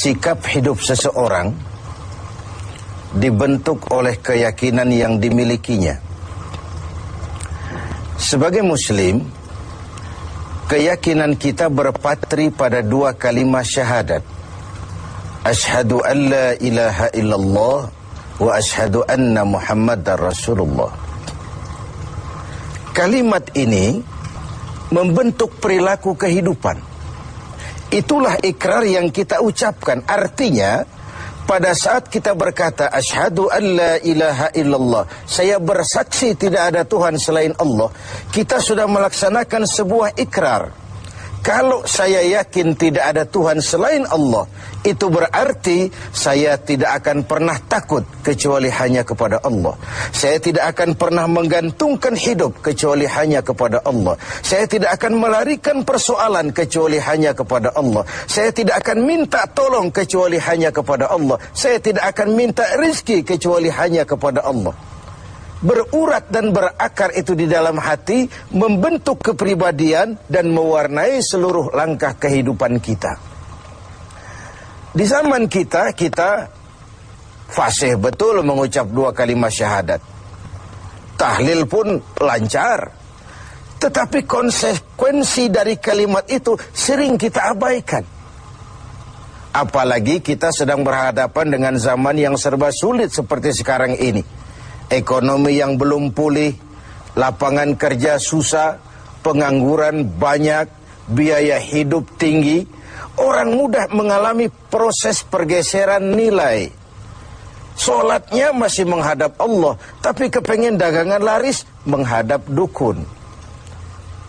sikap hidup seseorang dibentuk oleh keyakinan yang dimilikinya. Sebagai muslim, keyakinan kita berpatri pada dua kalimat syahadat. Asyhadu an la ilaha illallah wa asyhadu anna Muhammadar Rasulullah. Kalimat ini membentuk perilaku kehidupan. Itulah ikrar yang kita ucapkan. Artinya, pada saat kita berkata asyhadu an la ilaha illallah, saya bersaksi tidak ada Tuhan selain Allah, kita sudah melaksanakan sebuah ikrar. Kalau saya yakin tidak ada Tuhan selain Allah, itu berarti saya tidak akan pernah takut kecuali hanya kepada Allah. Saya tidak akan pernah menggantungkan hidup kecuali hanya kepada Allah. Saya tidak akan melarikan persoalan kecuali hanya kepada Allah. Saya tidak akan minta tolong kecuali hanya kepada Allah. Saya tidak akan minta rezeki kecuali hanya kepada Allah. Berurat dan berakar itu di dalam hati, membentuk kepribadian dan mewarnai seluruh langkah kehidupan kita. Di zaman kita fasih betul mengucap dua kalimat syahadat. Tahlil pun lancar. Tetapi konsekuensi dari kalimat itu sering kita abaikan. Apalagi kita sedang berhadapan dengan zaman yang serba sulit seperti sekarang ini. Ekonomi yang belum pulih, lapangan kerja susah, pengangguran banyak, biaya hidup tinggi. Orang mudah mengalami proses pergeseran nilai. Solatnya masih menghadap Allah, tapi kepengen dagangan laris menghadap dukun.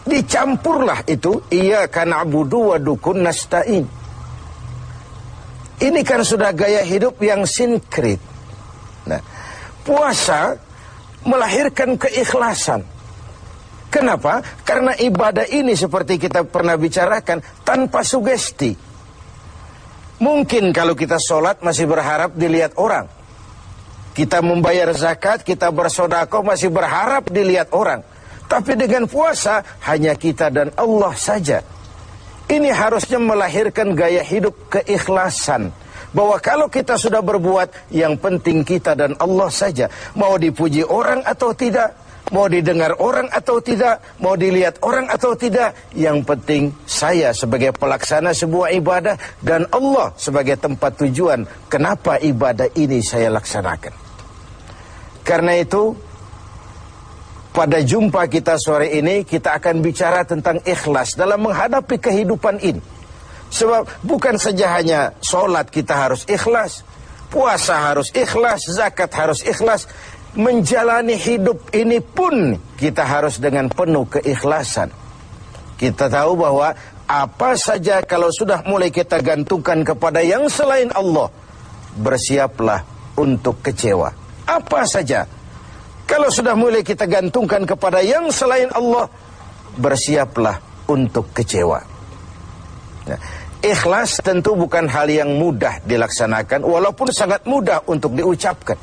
Dicampurlah itu, iyyaka na'budu wa dukun nasta'in. Ini kan sudah gaya hidup yang sinkrit. Nah, puasa melahirkan keikhlasan. Kenapa? Karena ibadah ini seperti kita pernah bicarakan tanpa sugesti. Mungkin kalau kita sholat masih berharap dilihat orang. Kita membayar zakat, kita bersedekah masih berharap dilihat orang. Tapi dengan puasa hanya kita dan Allah saja. Ini harusnya melahirkan gaya hidup keikhlasan. Bahwa kalau kita sudah berbuat, yang penting kita dan Allah saja. Mau dipuji orang atau tidak, mau didengar orang atau tidak, mau dilihat orang atau tidak, yang penting saya sebagai pelaksana sebuah ibadah dan Allah sebagai tempat tujuan kenapa ibadah ini saya laksanakan. Karena itu, pada jumpa kita sore ini, kita akan bicara tentang ikhlas dalam menghadapi kehidupan ini. Sebab bukan saja hanya sholat kita harus ikhlas, puasa harus ikhlas, zakat harus ikhlas. Menjalani hidup ini pun kita harus dengan penuh keikhlasan. Kita tahu bahwa apa saja kalau sudah mulai kita gantungkan kepada yang selain Allah, bersiaplah untuk kecewa. Apa saja kalau sudah mulai kita gantungkan kepada yang selain Allah, bersiaplah untuk kecewa. Nah, ikhlas tentu bukan hal yang mudah dilaksanakan, walaupun sangat mudah untuk diucapkan.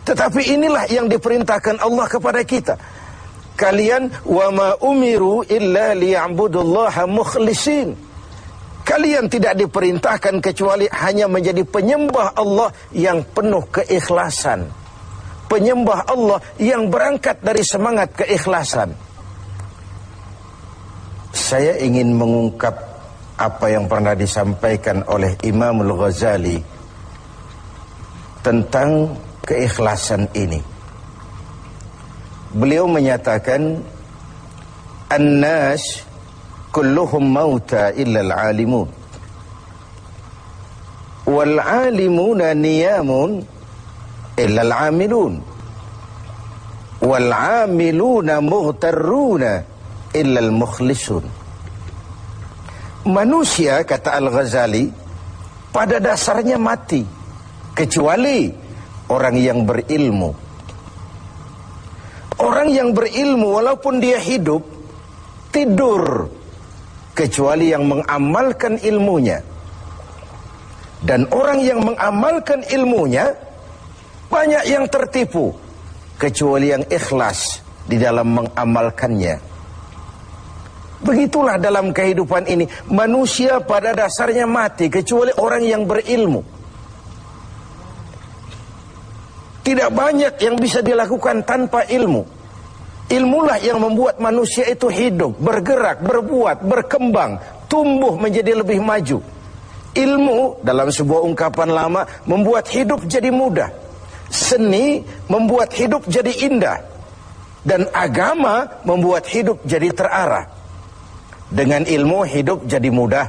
Tetapi inilah yang diperintahkan Allah kepada kita. Kalian wa ma umiru illa liya'budullaha mukhlisin. Kalian tidak diperintahkan kecuali hanya menjadi penyembah Allah yang penuh keikhlasan. Penyembah Allah yang berangkat dari semangat keikhlasan. Saya ingin mengungkap apa yang pernah disampaikan oleh Imam Al-Ghazali tentang keikhlasan ini. Beliau menyatakan, "An-nas kulluhum mauta illa al-alimun. Wal-alimuna niyamun illa al-amilun. Wal-amiluna mughtarruna illa al-mukhlisun." Manusia, kata Al-Ghazali, pada dasarnya mati, kecuali orang yang berilmu. Orang yang berilmu walaupun dia hidup, tidur, kecuali yang mengamalkan ilmunya. Dan orang yang mengamalkan ilmunya, banyak yang tertipu, kecuali yang ikhlas di dalam mengamalkannya. Begitulah dalam kehidupan ini. Manusia pada dasarnya mati kecuali orang yang berilmu. Tidak banyak yang bisa dilakukan tanpa ilmu. Ilmulah yang membuat manusia itu hidup, bergerak, berbuat, berkembang, tumbuh menjadi lebih maju. Ilmu dalam sebuah ungkapan lama membuat hidup jadi mudah. Seni membuat hidup jadi indah. Dan agama membuat hidup jadi terarah. Dengan ilmu hidup jadi mudah.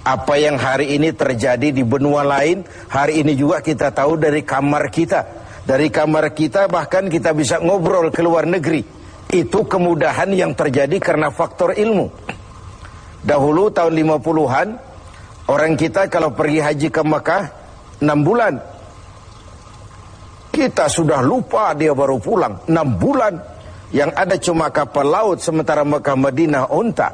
Apa yang hari ini terjadi di benua lain, hari ini juga kita tahu dari kamar kita. Dari kamar kita bahkan kita bisa ngobrol ke luar negeri. Itu kemudahan yang terjadi karena faktor ilmu. Dahulu tahun 50-an, orang kita kalau pergi haji ke Mekah 6 bulan. Kita sudah lupa dia baru pulang 6 bulan. Yang ada cuma kapal laut, sementara Mekah Madinah unta.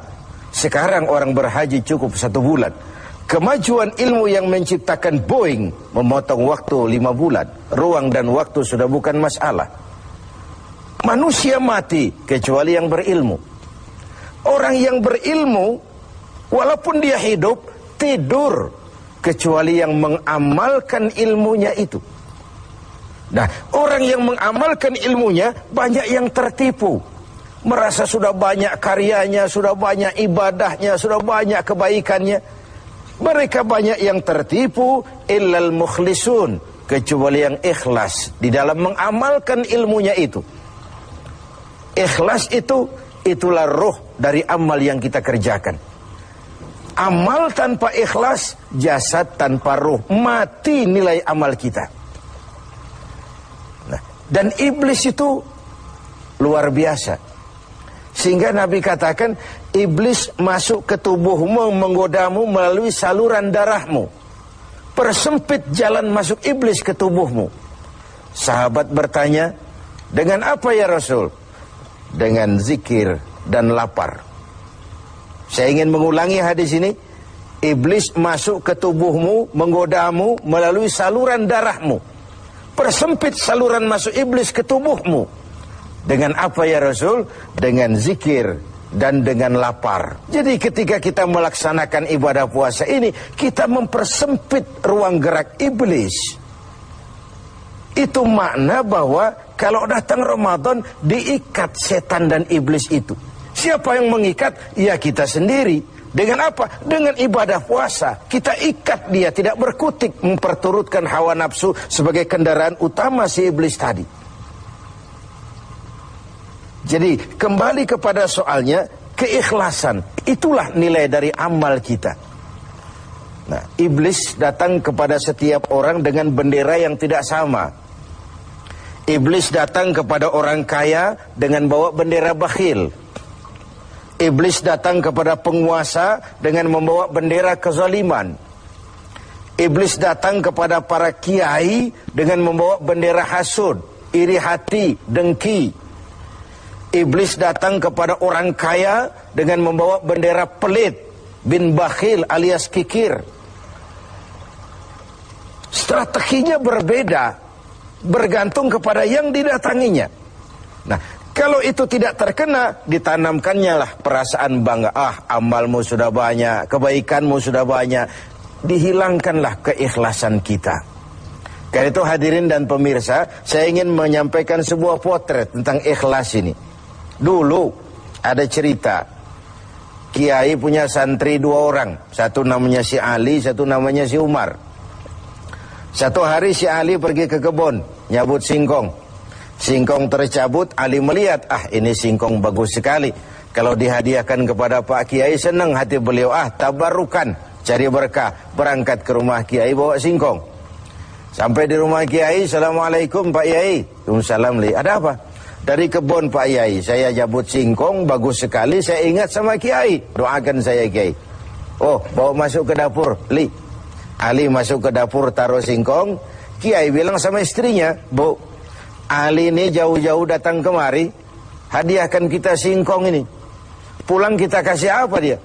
Sekarang orang berhaji cukup 1 bulan. Kemajuan ilmu yang menciptakan Boeing memotong waktu 5 bulan. Ruang dan waktu sudah bukan masalah. Manusia mati kecuali yang berilmu. Orang yang berilmu, walaupun dia hidup, tidur kecuali yang mengamalkan ilmunya itu. Nah, orang yang mengamalkan ilmunya banyak yang tertipu. Merasa sudah banyak karyanya, sudah banyak ibadahnya, sudah banyak kebaikannya. Mereka banyak yang tertipu, illal mukhlisun, kecuali yang ikhlas di dalam mengamalkan ilmunya itu. Ikhlas itu, itulah roh dari amal yang kita kerjakan. Amal tanpa ikhlas, jasad tanpa roh, mati nilai amal kita. Nah, dan iblis itu luar biasa. Sehingga Nabi katakan, iblis masuk ke tubuhmu, menggodamu melalui saluran darahmu. Persempit jalan masuk iblis ke tubuhmu. Sahabat bertanya, dengan apa ya Rasul? Dengan zikir dan lapar. Saya ingin mengulangi hadis ini. Iblis masuk ke tubuhmu, menggodamu melalui saluran darahmu. Persempit saluran masuk iblis ke tubuhmu. Dengan apa ya Rasul? Dengan zikir dan dengan lapar. Jadi ketika kita melaksanakan ibadah puasa ini, kita mempersempit ruang gerak iblis. Itu makna bahwa kalau datang Ramadan, diikat setan dan iblis itu. Siapa yang mengikat? Ya kita sendiri. Dengan apa? Dengan ibadah puasa. Kita ikat dia, tidak berkutik, memperturutkan hawa nafsu sebagai kendaraan utama si iblis tadi. Jadi kembali kepada soalnya, keikhlasan. Itulah nilai dari amal kita. Nah, iblis datang kepada setiap orang dengan bendera yang tidak sama. Iblis datang kepada orang kaya dengan bawa bendera bakhil. Iblis datang kepada penguasa dengan membawa bendera kezaliman. Iblis datang kepada para kiai dengan membawa bendera hasud, iri hati, dengki. Iblis datang kepada orang kaya dengan membawa bendera pelit, bin bakhil alias kikir. Strateginya berbeda, bergantung kepada yang didatanginya. Nah, kalau itu tidak terkena, ditanamkannya lah perasaan bangga. Ah, amalmu sudah banyak, kebaikanmu sudah banyak. Dihilangkanlah keikhlasan kita. Karena itu hadirin dan pemirsa, saya ingin menyampaikan sebuah potret tentang ikhlas ini. Dulu ada cerita, kiai punya santri 2 orang. Satu namanya si Ali, satu namanya si Umar. Satu hari si Ali pergi ke kebun, nyabut singkong. Singkong tercabut, Ali melihat, ah ini singkong bagus sekali. Kalau dihadiahkan kepada Pak Kiai, senang hati beliau. Ah, tabarukan, cari berkah. Berangkat ke rumah Kiai, bawa singkong. Sampai di rumah Kiai, Assalamualaikum Pak Kiai. Waalaikumsalam. Ada apa? Dari kebun Pak Kiai, saya jabut singkong, bagus sekali, saya ingat sama Kiai. Doakan saya Kiai. Oh, bawa masuk ke dapur, Li. Ali masuk ke dapur, taruh singkong. Kiai bilang sama istrinya, Bu, Ali ini jauh-jauh datang kemari, hadiahkan kita singkong ini. Pulang kita kasih apa dia?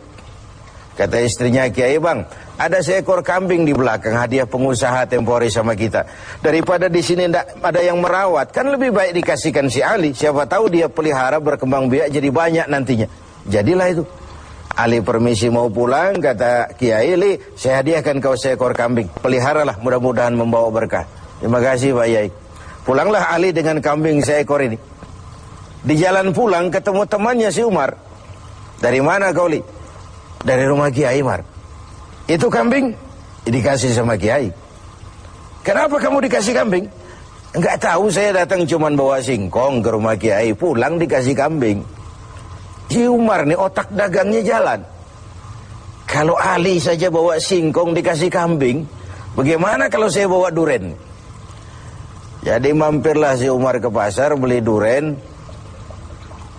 Kata istrinya Kiai, Bang, ada seekor kambing di belakang, hadiah pengusaha temporary sama kita. Daripada di sini ada yang merawat, kan lebih baik dikasihkan si Ali. Siapa tahu dia pelihara berkembang biak jadi banyak nantinya. Jadilah itu. Ali permisi mau pulang, kata Kiai, "Li, saya hadiahkan kau seekor kambing. Peliharalah, mudah-mudahan membawa berkah." "Terima kasih Pak Yai." Pulanglah Ali dengan kambing seekor ini. Di jalan pulang ketemu temannya si Umar. "Dari mana kau, Li?" "Dari rumah Kiai, Umar." "Itu kambing?" "Dikasih sama Kiai." "Kenapa kamu dikasih kambing?" "Enggak tahu, saya datang cuman bawa singkong ke rumah Kiai, pulang dikasih kambing." Si Umar nih otak dagangnya jalan. Kalau Ali saja bawa singkong dikasih kambing, bagaimana kalau saya bawa duren? Jadi mampirlah si Umar ke pasar beli duren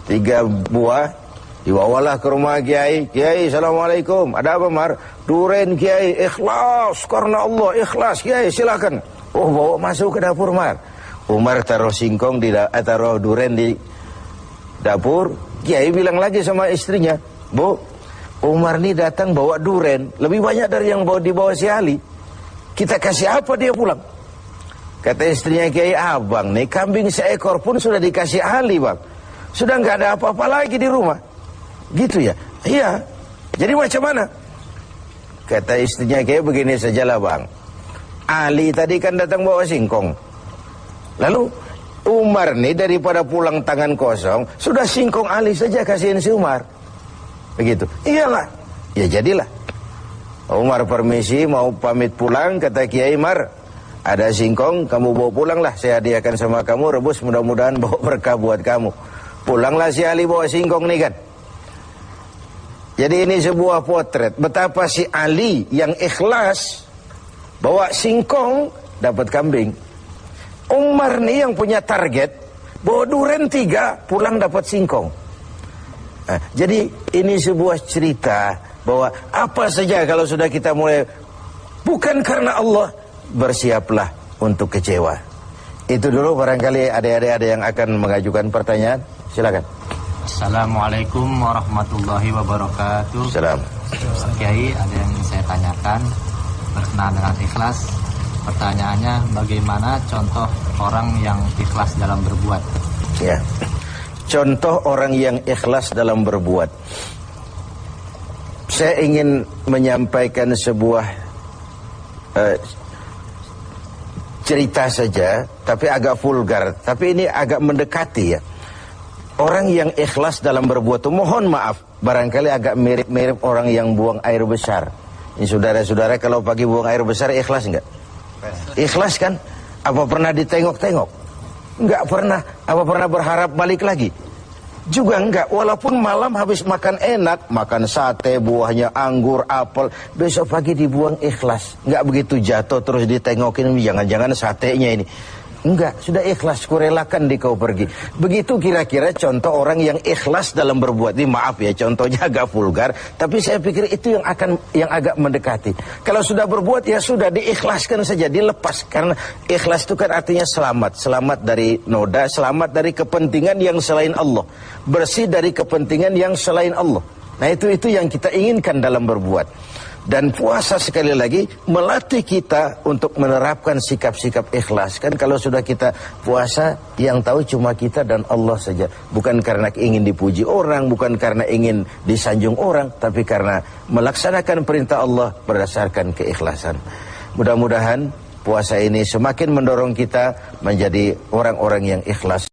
3 buah, dibawalah ke rumah Kiai. "Kiai, assalamualaikum." "Ada apa, Mar?" "Duren Kiai, ikhlas karena Allah, ikhlas Kiai, silakan." "Oh, bawa masuk ke dapur, Mar." Umar taruh singkong taruh duren di dapur. Kiai bilang lagi sama istrinya, "Bu, Umar nih datang bawa duren lebih banyak dari yang dibawa si Ali. Kita kasih apa dia pulang?" Kata istrinya Kiai, "Abang nih kambing seekor pun sudah dikasih Ali, Bang. Sudah nggak ada apa-apa lagi di rumah." "Gitu ya?" "Iya." "Jadi macam mana?" Kata istrinya Kiai, "Begini sajalah, Bang. Ali tadi kan datang bawa singkong. Lalu Umar nih daripada pulang tangan kosong, sudah singkong Ali saja kasihin si Umar." Begitu. "Iyalah." "Ya jadilah." Umar permisi mau pamit pulang, kata Kiai, "Mar, ada singkong, kamu bawa pulanglah, saya hadiahkan sama kamu, rebus, mudah-mudahan bawa berkah buat kamu." Pulanglah si Ali bawa singkong nih kan. Jadi ini sebuah potret betapa si Ali yang ikhlas bawa singkong dapat kambing. Umar nih yang punya target, bawa duren 3, pulang dapat singkong. Nah, jadi ini sebuah cerita bahwa apa saja kalau sudah kita mulai bukan karena Allah, bersiaplah untuk kecewa. Itu dulu, barangkali adik-adik ada yang akan mengajukan pertanyaan. Silakan. Assalamualaikum warahmatullahi wabarakatuh. Salam. Ustaz Kiai, ada yang saya tanyakan berkenaan dengan ikhlas. Pertanyaannya, bagaimana contoh orang yang ikhlas dalam berbuat? Ya, contoh orang yang ikhlas dalam berbuat. Saya ingin menyampaikan sebuah cerita saja, tapi agak vulgar. Tapi ini agak mendekati ya. Orang yang ikhlas dalam berbuat itu, mohon maaf, barangkali agak mirip-mirip orang yang buang air besar. Ini saudara-saudara, kalau pagi buang air besar, ikhlas enggak? Ikhlas kan? Apa pernah ditengok-tengok? Enggak pernah. Apa pernah berharap balik lagi? Juga enggak. Walaupun malam habis makan enak, makan sate, buahnya anggur, apel, besok pagi dibuang, ikhlas. Enggak begitu jatuh terus ditengokin, jangan-jangan satenya ini. Enggak, sudah ikhlas, kurelakan kau pergi. Begitu kira-kira contoh orang yang ikhlas dalam berbuat. Ini maaf ya, contohnya agak vulgar, tapi saya pikir itu yang agak mendekati. Kalau sudah berbuat ya sudah diikhlaskan saja, dilepas. Karena ikhlas itu kan artinya selamat, selamat dari noda, selamat dari kepentingan yang selain Allah, bersih dari kepentingan yang selain Allah. Nah itu yang kita inginkan dalam berbuat. Dan puasa sekali lagi melatih kita untuk menerapkan sikap-sikap ikhlas. Kan kalau sudah kita puasa, yang tahu cuma kita dan Allah saja. Bukan karena ingin dipuji orang, bukan karena ingin disanjung orang, tapi karena melaksanakan perintah Allah berdasarkan keikhlasan. Mudah-mudahan puasa ini semakin mendorong kita menjadi orang-orang yang ikhlas.